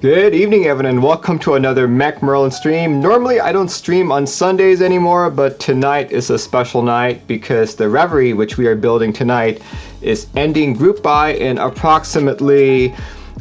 Good evening, everyone, and welcome to another Mech Merlin stream. Normally, I don't stream on Sundays anymore, but tonight is a special night because the Reverie, which we are building tonight, is ending group buy in approximately,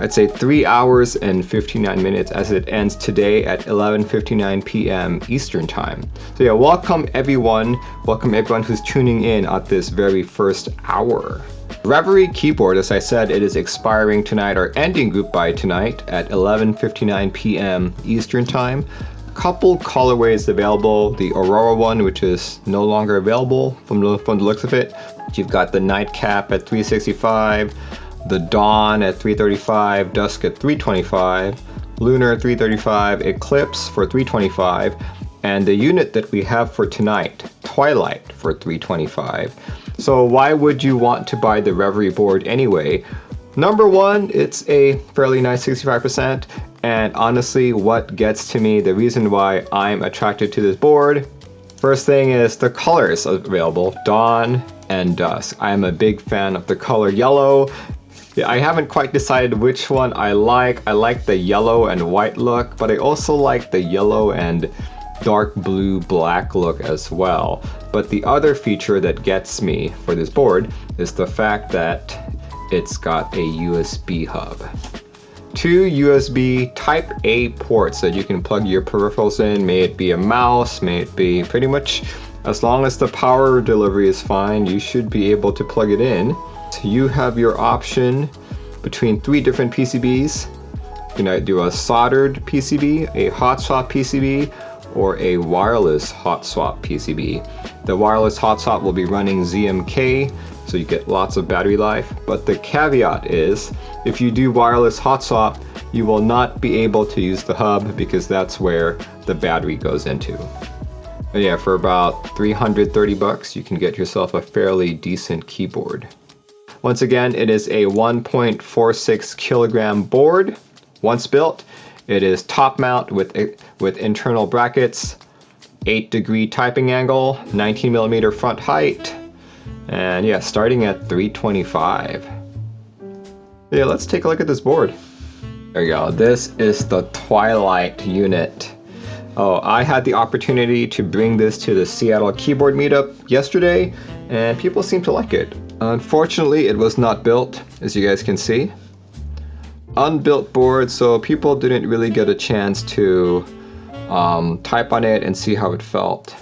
I'd say 3 hours and 59 minutes as it ends today at 11:59 p.m. Eastern Time. So yeah, welcome everyone who's tuning in at this very first hour. Reverie keyboard, as I said, it is expiring tonight or ending group buy tonight at 11:59 p.m. Eastern Time. Couple colorways available. The Aurora one, which is no longer available from the looks of it. You've got the Nightcap at 365, the Dawn at 335, Dusk at 325, Lunar at 335, Eclipse for 325, and the unit that we have for tonight, Twilight, for 325. So why would you want to buy the Reverie board anyway? Number one, it's a fairly nice 65%, and honestly, what gets to me, the reason why I'm attracted to this board, first thing is the colors available, Dawn and Dusk. I am a big fan of the color yellow. I haven't quite decided which one I like. I like the yellow and white look, but I also like the yellow and dark blue black look as well. But the other feature that gets me for this board is the fact that it's got a USB hub. 2 USB Type A ports that you can plug your peripherals in, may it be a mouse, may it be pretty much, as long as the power delivery is fine, you should be able to plug it in. So you have your option between 3 different PCBs. You can do a soldered PCB, a hot swap PCB, or a wireless hot swap PCB. The wireless hot swap will be running ZMK, so you get lots of battery life. But the caveat is, if you do wireless hot swap, you will not be able to use the hub because that's where the battery goes into. But yeah, for about 330 bucks, you can get yourself a fairly decent keyboard. Once again, it is a 1.46 kilogram board. Once built, it is top mount with internal brackets, 8-degree typing angle, 19mm front height, and yeah, starting at 325. Yeah, let's take a look at this board. There you go. This is the Twilight unit. Oh, I had the opportunity to bring this to the Seattle keyboard meetup yesterday, and people seem to like it. Unfortunately, it was not built, as you guys can see. Unbuilt board, so people didn't really get a chance to type on it and see how it felt.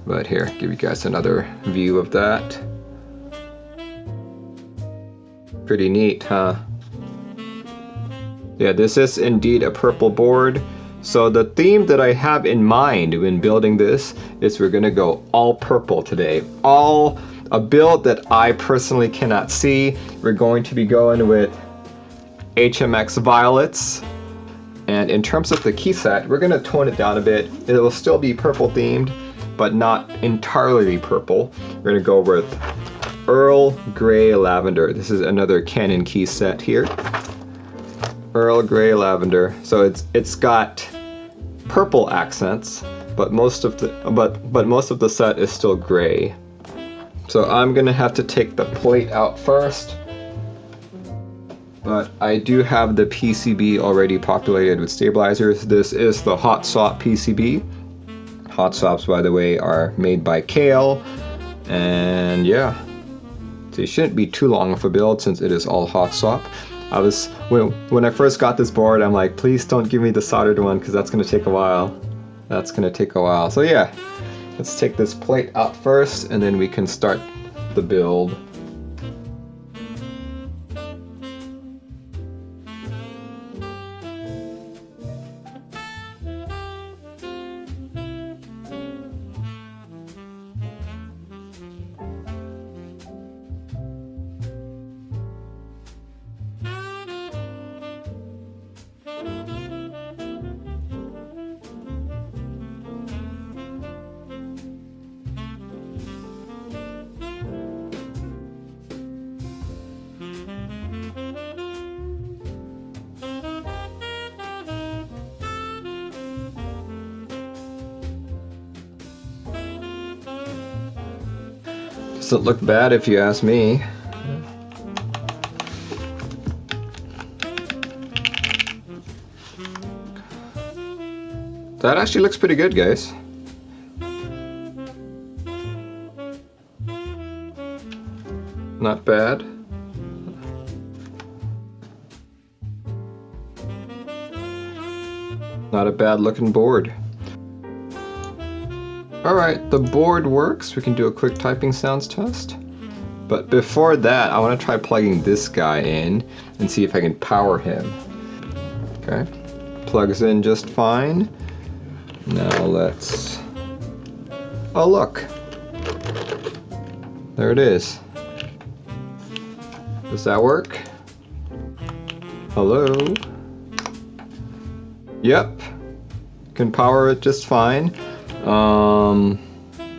But here, give you guys another view of that. Pretty neat, huh? Yeah, this is indeed a purple board. So the theme that I have in mind when building this is we're gonna go all purple today. A build that I personally cannot see. We're going to be going with HMX Violets. And in terms of the key set, we're gonna tone it down a bit. It will still be purple themed, but not entirely purple. We're gonna go with Earl Grey Lavender. This is another Cannonkeys set here. Earl Grey Lavender. So it's got purple accents, but most of the set is still gray. So I'm gonna have to take the plate out first. But I do have the PCB already populated with stabilizers. This is the hot swap PCB. Hot swaps, by the way, are made by Kale. And yeah, so it shouldn't be too long of a build since it is all hot swap. When I first got this board, I'm like, please don't give me the soldered one because that's gonna take a while. So yeah, let's take this plate out first and then we can start the build. Doesn't look bad if you ask me. That actually looks pretty good, guys. Not bad. Not a bad looking board. Alright, the board works. We can do a quick typing sounds test. But before that, I want to try plugging this guy in and see if I can power him. Okay, plugs in just fine. Now let's... Oh look! There it is. Does that work? Hello? Yep. Can power it just fine.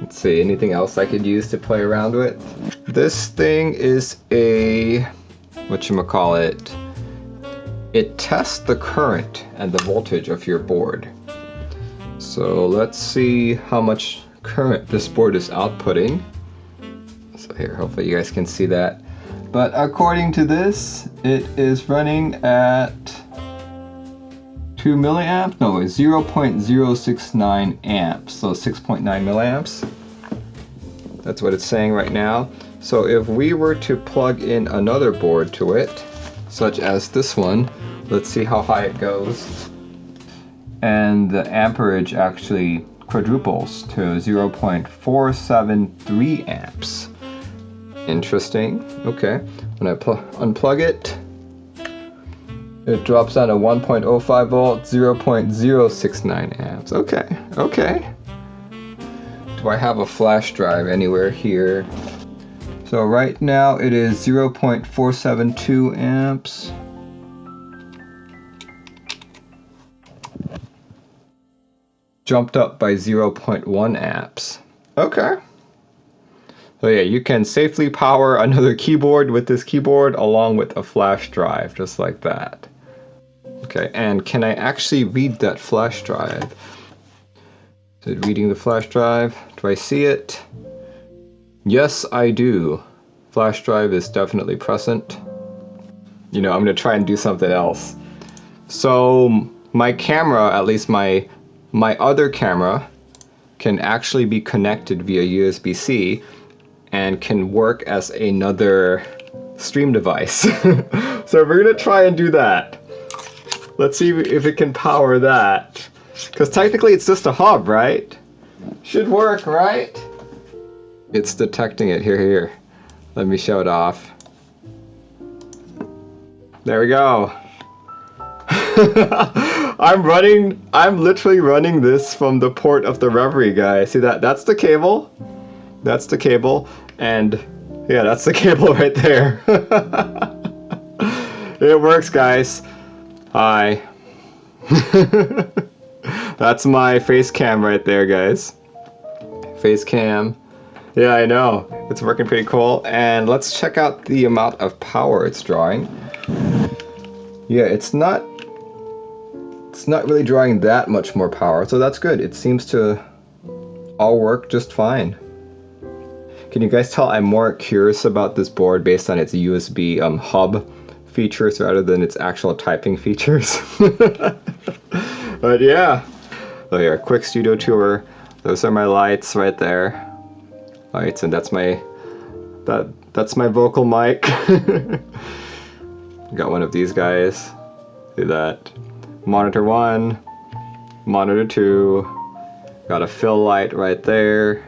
Let's see, anything else I could use to play around with? This thing is a... whatchamacallit? It tests the current and the voltage of your board. So let's see how much current this board is outputting. So here, hopefully you guys can see that. But according to this, it is running at 2 milliamps? No, it's 0.069 amps, so 6.9 milliamps. That's what it's saying right now. So if we were to plug in another board to it, such as this one, let's see how high it goes. And the amperage actually quadruples to 0.473 amps. Interesting. Okay. When I unplug it, it drops down to 1.05 volts, 0.069 amps. Okay. Okay. Do I have a flash drive anywhere here? So right now it is 0.472 amps. Jumped up by 0.1 amps. Okay. So yeah, you can safely power another keyboard with this keyboard along with a flash drive, just like that. Okay, and can I actually read that flash drive? Is it reading the flash drive? Do I see it? Yes, I do. Flash drive is definitely present. You know, I'm gonna try and do something else. So my camera, at least my other camera, can actually be connected via USB-C and can work as another stream device. So we're gonna try and do that. Let's see if it can power that. Because technically it's just a hub, right? Should work, right? It's detecting it. Here. Let me show it off. There we go. I'm literally running this from the port of the Reverie, guys. See that? That's the cable. That's the cable. And yeah, that's the cable right there. It works, guys. Hi. That's my face cam right there, guys. Face cam. Yeah, I know. It's working pretty cool. And let's check out the amount of power it's drawing. Yeah, it's not really drawing that much more power, so that's good. It seems to all work just fine. Can you guys tell I'm more curious about this board based on its USB hub features rather than its actual typing features? But yeah. So here, quick studio tour. Those are my lights right there. Lights, and that's my vocal mic. Got one of these guys. See that? Monitor 1, monitor 2. Got a fill light right there.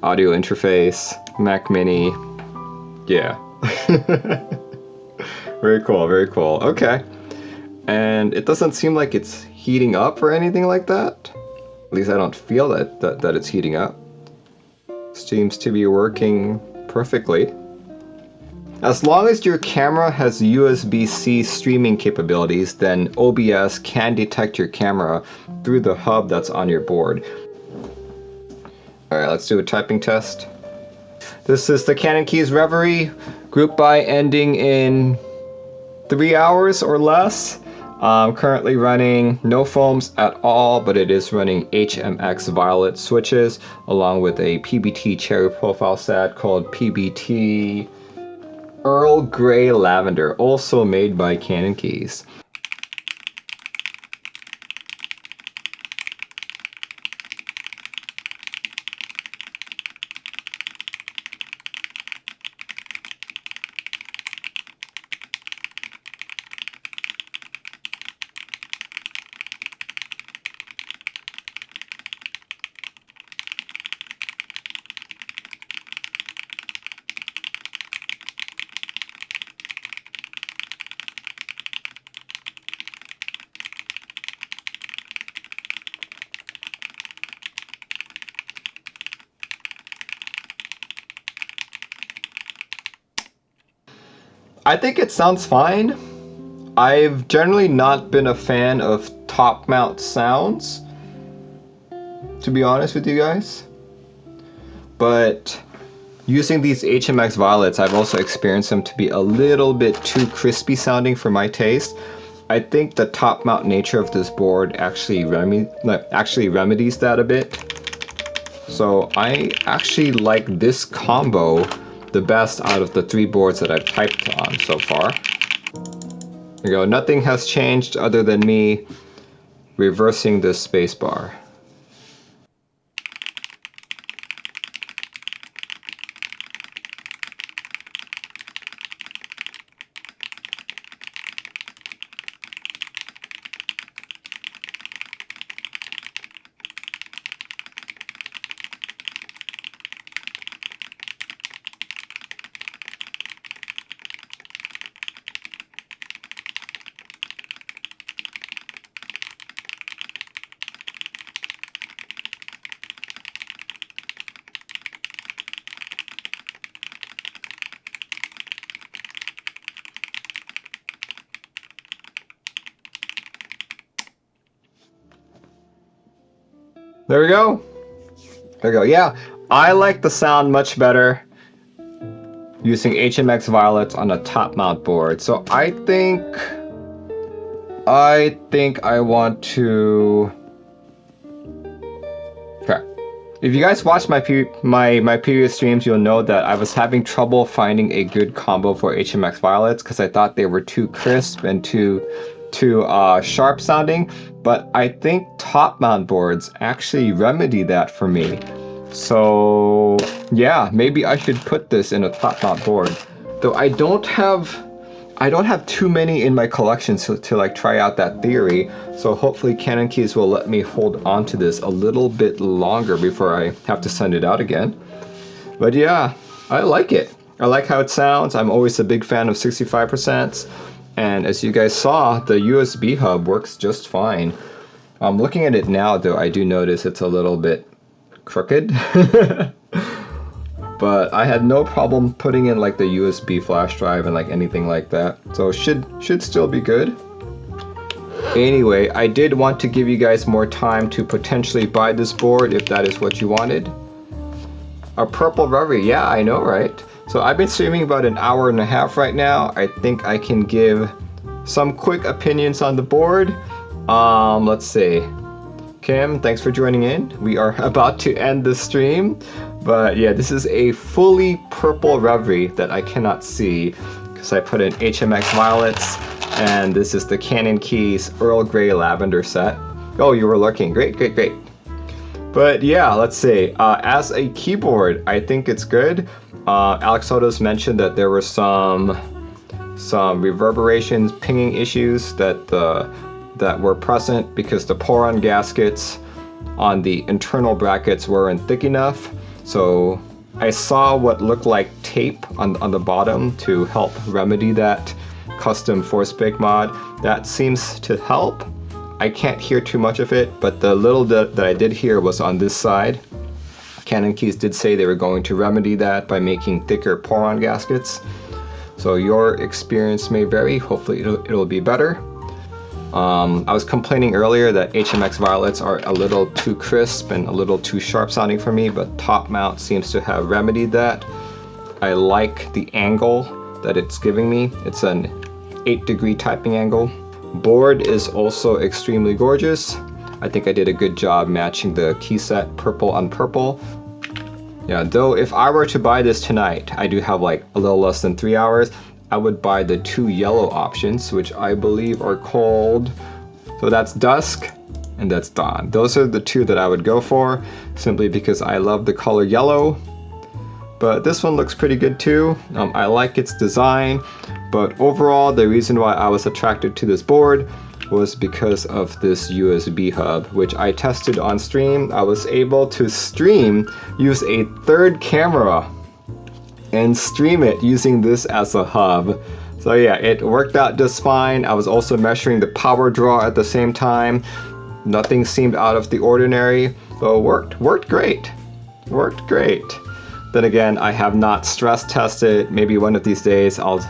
Audio interface, Mac Mini. Yeah. Very cool, very cool. Okay. And it doesn't seem like it's heating up or anything like that. At least I don't feel that it's heating up. Seems to be working perfectly. As long as your camera has USB-C streaming capabilities, then OBS can detect your camera through the hub that's on your board. Alright, let's do a typing test. This is the Cannonkeys Reverie, group by ending in 3 hours or less. Currently running no foams at all, but it is running HMX Violet switches along with a PBT cherry profile set called PBT Earl Grey Lavender, also made by Cannonkeys. I think it sounds fine. I've generally not been a fan of top mount sounds, to be honest with you guys. But using these HMX Violets, I've also experienced them to be a little bit too crispy sounding for my taste. I think the top mount nature of this board actually remedies that a bit. So I actually like this combo the best out of the 3 boards that I've typed on so far. There you go, nothing has changed other than me reversing this spacebar. There we go. There we go. Yeah, I like the sound much better using HMX Violets on a top mount board. So I think I want to. Okay. If you guys watched my previous streams, you'll know that I was having trouble finding a good combo for HMX Violets because I thought they were too crisp and too sharp sounding. But I think top mount boards actually remedy that for me. So yeah, maybe I should put this in a top mount board. Though I don't have too many in my collection to like try out that theory. So hopefully Cannonkeys will let me hold on to this a little bit longer before I have to send it out again. But yeah, I like it. I like how it sounds. I'm always a big fan of 65%. And as you guys saw, the USB hub works just fine. Looking at it now though, I do notice it's a little bit crooked. But I had no problem putting in like the USB flash drive and like anything like that. So it should still be good. Anyway, I did want to give you guys more time to potentially buy this board if that is what you wanted. A purple Reverie, yeah, I know, right? So I've been streaming about an hour and a half right now. I think I can give some quick opinions on the board. Let's see. Kim, thanks for joining in. We are about to end the stream. But yeah, this is a fully purple Reverie that I cannot see because I put in HMX Violets, and this is the Cannonkeys Earl Grey Lavender set. Oh, you were lurking. Great, great, great. But yeah, let's see. As a keyboard, I think it's good. Alex Soto's mentioned that there were some reverberations, pinging issues that were present because the pour-on gaskets on the internal brackets weren't thick enough. So I saw what looked like tape on the bottom to help remedy that custom force bake mod. That seems to help. I can't hear too much of it, but the little that I did hear was on this side. Cannonkeys did say they were going to remedy that by making thicker pour-on gaskets. So your experience may vary. Hopefully it'll be better. I was complaining earlier that HMX Violets are a little too crisp and a little too sharp sounding for me, but top mount seems to have remedied that. I like the angle that it's giving me. It's an 8-degree typing angle. Board is also extremely gorgeous. I think I did a good job matching the key set purple on purple. Yeah, though if I were to buy this tonight, I do have like a little less than 3 hours, I would buy the 2 yellow options, which I believe are called, so that's Dusk and that's Dawn. Those are the 2 that I would go for, simply because I love the color yellow. But this one looks pretty good too. I like its design, but overall the reason why I was attracted to this board was because of this USB hub, which I tested on stream. I was able to use a third camera and stream it using this as a hub. So yeah, it worked out just fine. I was also measuring the power draw at the same time. Nothing seemed out of the ordinary, so it worked great. Worked great. Then again, I have not stress tested. Maybe one of these days I'll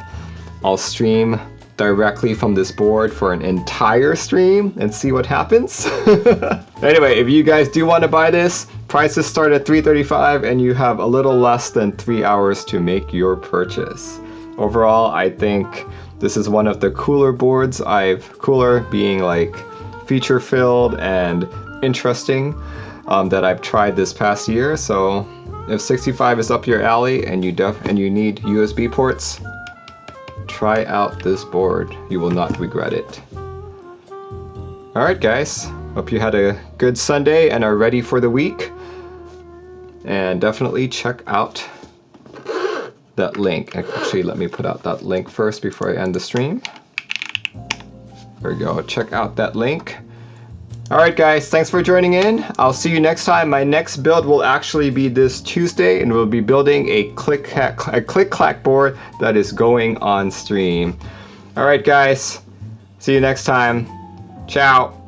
I'll stream directly from this board for an entire stream and see what happens. Anyway, if you guys do want to buy this, prices start at $335 and you have a little less than 3 hours to make your purchase. Overall, I think this is one of the cooler boards cooler being like feature filled and interesting that I've tried this past year. So if 65 is up your alley and you need USB ports, try out this board. You will not regret it. Alright guys, hope you had a good Sunday and are ready for the week. And definitely check out that link. Actually, let me put out that link first before I end the stream. There we go, check out that link. Alright guys, thanks for joining in. I'll see you next time. My next build will actually be this Tuesday, and we'll be building a click-clack board that is going on stream. Alright guys, see you next time. Ciao.